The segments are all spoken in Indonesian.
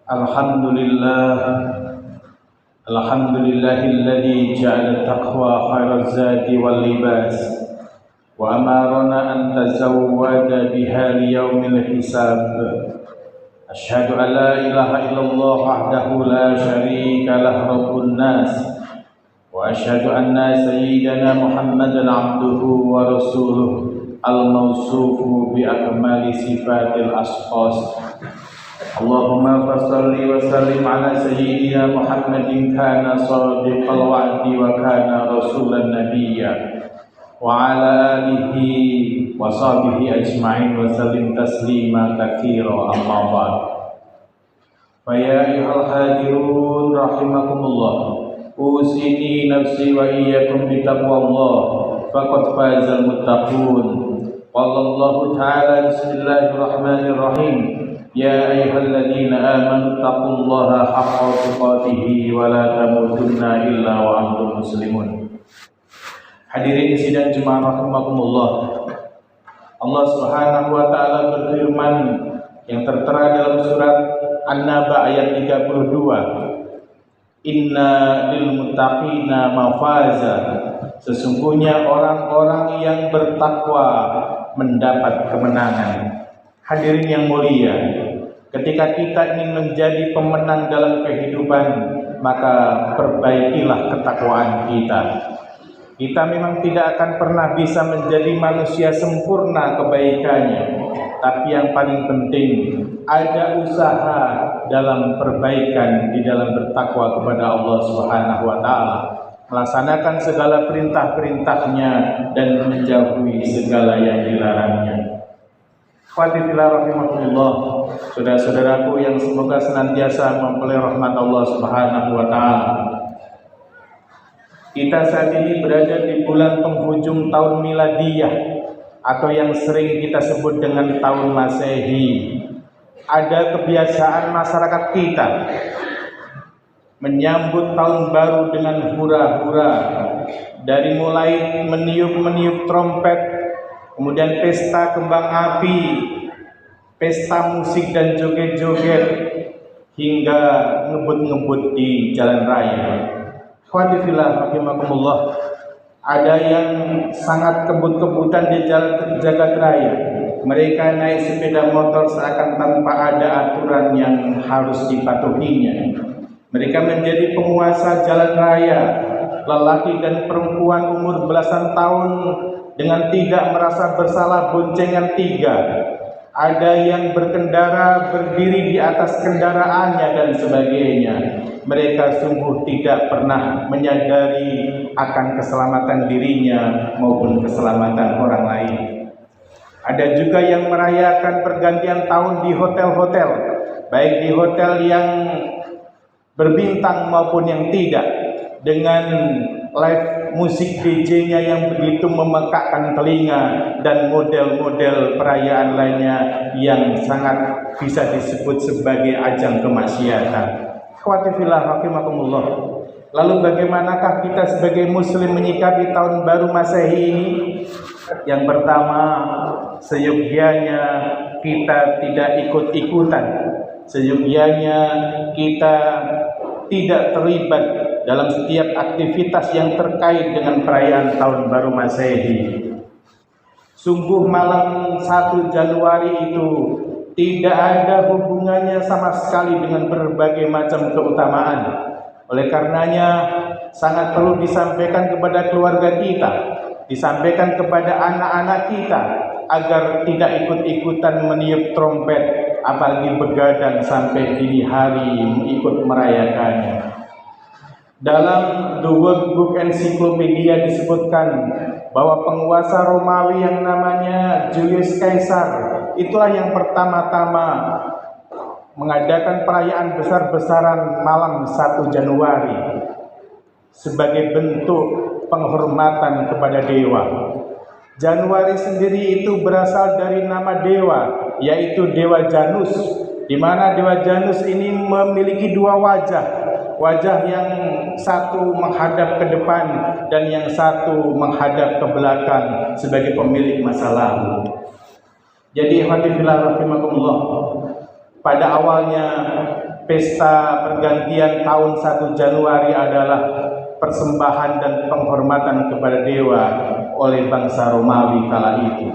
Alhamdulillah, alhamdulillahilladzi ja'ala taqwa khairaz zadi wal libas wa amarna an tazawwada biha liyaumil hisab. Asyhadu an la ilaha illallah wahdahu la syarika lah rabbun nas wa asyhadu anna sayyidana Muhammadan abduhu wa rasuluh al-mawsufu bi akmali sifatil asqas. Allahumma fassalli wa sallim ala sayyidina Muhammadin kana sadiqal wa'di wa kana rasulan nabiyya wa ala alihi wa sahbihi ajma'in wa sallim taslima katsira amma ba'd. Fa ya ayyuhal hadirun rahimakumullah, usini nafsi wa iyyakum bi taqwallah faqad fazal muttaqun. Qala Allah ta'ala bismillahirrahmanirrahim. Ya ayyuhalladzina amanu taqullaha haqqa tuqatih wa la tamutunna illa wa antum muslimun. Hadirin sidang jemaah rahimakumullah. Allah Subhanahu wa taala berfirman yang tertera dalam surat An-Naba ayat 32. Inna lil muttaqina mafaza. Sesungguhnya orang-orang yang bertakwa mendapat kemenangan. Hadirin yang mulia, ketika kita ingin menjadi pemenang dalam kehidupan, maka perbaikilah ketakwaan kita. Kita memang tidak akan pernah bisa menjadi manusia sempurna kebaikannya, tapi yang paling penting ada usaha dalam perbaikan di dalam bertakwa kepada Allah Subhanahu wa taala, melaksanakan segala perintah-perintahnya dan menjauhi segala yang dilarangnya. Saudara-saudaraku yang semoga senantiasa memperoleh rahmat Allah Subhanahu wa taala. Kita saat ini berada di bulan penghujung tahun miladiyah atau yang sering kita sebut dengan tahun Masehi. Ada kebiasaan masyarakat kita menyambut tahun baru dengan hura-hura, dari mulai meniup trompet, kemudian pesta kembang api, pesta musik dan joget-joget, hingga ngebut-ngebut di jalan raya. Khawatirillah rahimakumullah, ada yang sangat kebut-kebutan di jalan jagat raya. Mereka naik sepeda motor seakan tanpa ada aturan yang harus dipatuhinya. Mereka menjadi penguasa jalan raya, lelaki dan perempuan umur belasan tahun dengan tidak merasa bersalah boncengan tiga. Ada yang berkendara berdiri di atas kendaraannya dan sebagainya. Mereka sungguh tidak pernah menyadari akan keselamatan dirinya maupun keselamatan orang lain. Ada juga yang merayakan pergantian tahun di hotel-hotel, baik di hotel yang berbintang maupun yang tidak, dengan live musik DJ-nya yang begitu memekakkan telinga dan model-model perayaan lainnya yang sangat bisa disebut sebagai ajang kemaksiatan. Khawatirillah rahimakumullah. Lalu bagaimanakah kita sebagai muslim menyikapi tahun baru Masehi ini? Yang pertama, seyogyanya kita tidak ikut-ikutan. Seyogyanya kita tidak terlibat dalam setiap aktivitas yang terkait dengan perayaan tahun baru Masehi. Sungguh malam 1 Januari itu tidak ada hubungannya sama sekali dengan berbagai macam keutamaan. Oleh karenanya sangat perlu disampaikan kepada keluarga kita, disampaikan kepada anak-anak kita, agar tidak ikut-ikutan meniup trompet, apalagi begadang sampai dini hari ikut merayakannya. Dalam The World Book Encyclopedia disebutkan bahwa penguasa Romawi yang namanya Julius Caesar itulah yang pertama-tama mengadakan perayaan besar-besaran malam 1 Januari sebagai bentuk penghormatan kepada dewa. Januari sendiri itu berasal dari nama dewa, yaitu Dewa Janus, di mana Dewa Janus ini memiliki dua wajah. Wajah yang satu menghadap ke depan dan yang satu menghadap ke belakang sebagai pemilik masa lalu. Jadi hadirillah rahimakumullah, pada awalnya pesta pergantian tahun 1 Januari adalah persembahan dan penghormatan kepada dewa oleh bangsa Romawi kala itu.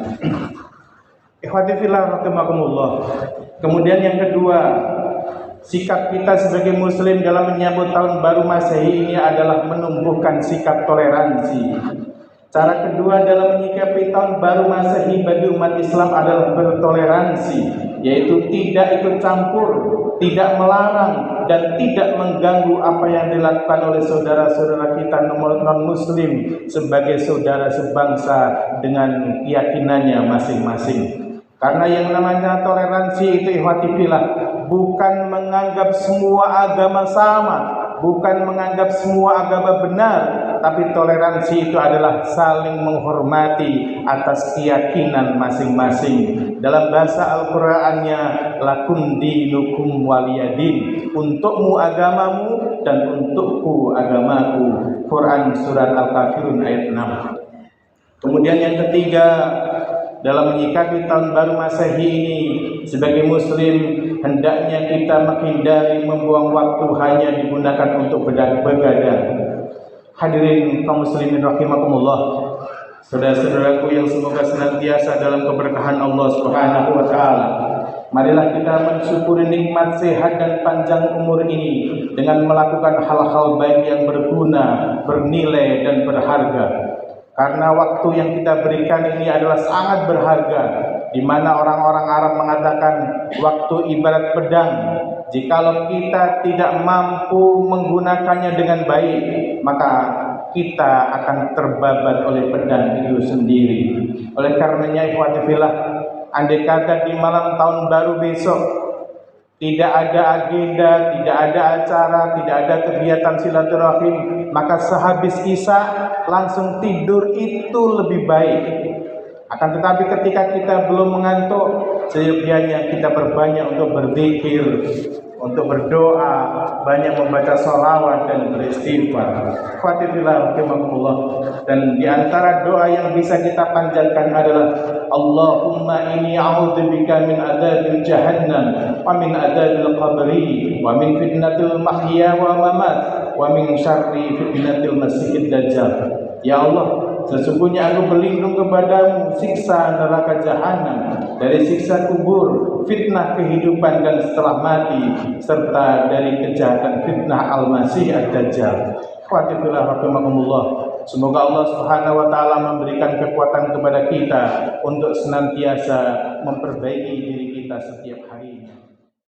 Ikhwati fillah rahimakumullah. Kemudian yang kedua, sikap kita sebagai muslim dalam menyambut tahun baru Masehi ini adalah menumbuhkan sikap toleransi. Cara kedua dalam menyikapi tahun baru Masehi bagi umat Islam adalah bertoleransi, yaitu tidak ikut campur, tidak melarang, dan tidak mengganggu apa yang dilakukan oleh saudara-saudara kita non-muslim sebagai saudara sebangsa dengan keyakinannya masing-masing. Karena yang namanya toleransi itu ikhwati fillah bukan menganggap semua agama sama, bukan menganggap semua agama benar, tapi toleransi itu adalah saling menghormati atas keyakinan masing-masing. Dalam bahasa Al-Qur'annya, lakum dinukum waliyadin, untukmu agamamu dan untukku agamaku. Quran surat Al-Kafirun ayat 6. Kemudian yang ketiga, dalam menyikapi tahun baru Masehi ini sebagai muslim hendaknya kita menghindari membuang waktu hanya digunakan untuk begadang. Hadirin kaum muslimin rahimakumullah, saudara-saudaraku yang semoga senantiasa dalam keberkahan Allah Subhanahu wa taala. Marilah kita mensyukuri nikmat sehat dan panjang umur ini dengan melakukan hal-hal baik yang berguna, bernilai dan berharga. Karena waktu yang kita berikan ini adalah sangat berharga, di mana orang-orang Arab mengatakan waktu ibarat pedang. Jikalau kita tidak mampu menggunakannya dengan baik, maka kita akan terbabat oleh pedang itu sendiri. Oleh karenanya ikhwati fillah, andai kata di malam tahun baru besok tidak ada agenda, tidak ada acara, tidak ada kegiatan silaturahim, maka sehabis Isya langsung tidur itu lebih baik. Akan tetapi ketika kita belum mengantuk, seyogyanya kita perbanyak untuk berzikir, untuk berdoa, banyak membaca sholawat dan beristighfar. Fatihillah rahimakumullah. Dan di antara doa yang bisa kita panjatkan adalah Allahumma inni a'udzubika min adzabil jahannam wa min adzabil qabri wa min fitnatil mahya wa mamat wa min syarri fitnatil masiihid dajjal. Ya Allah, sesungguhnya aku berlindung kepadamu siksa neraka jahanam, dari siksa kubur, fitnah kehidupan dan setelah mati, serta dari kejahatan fitnah Al-Masih Ad-Dajjal. Fatihillah rahimakumullah. Semoga Allah Subhanahu wa taala memberikan kekuatan kepada kita untuk senantiasa memperbaiki diri kita setiap harinya.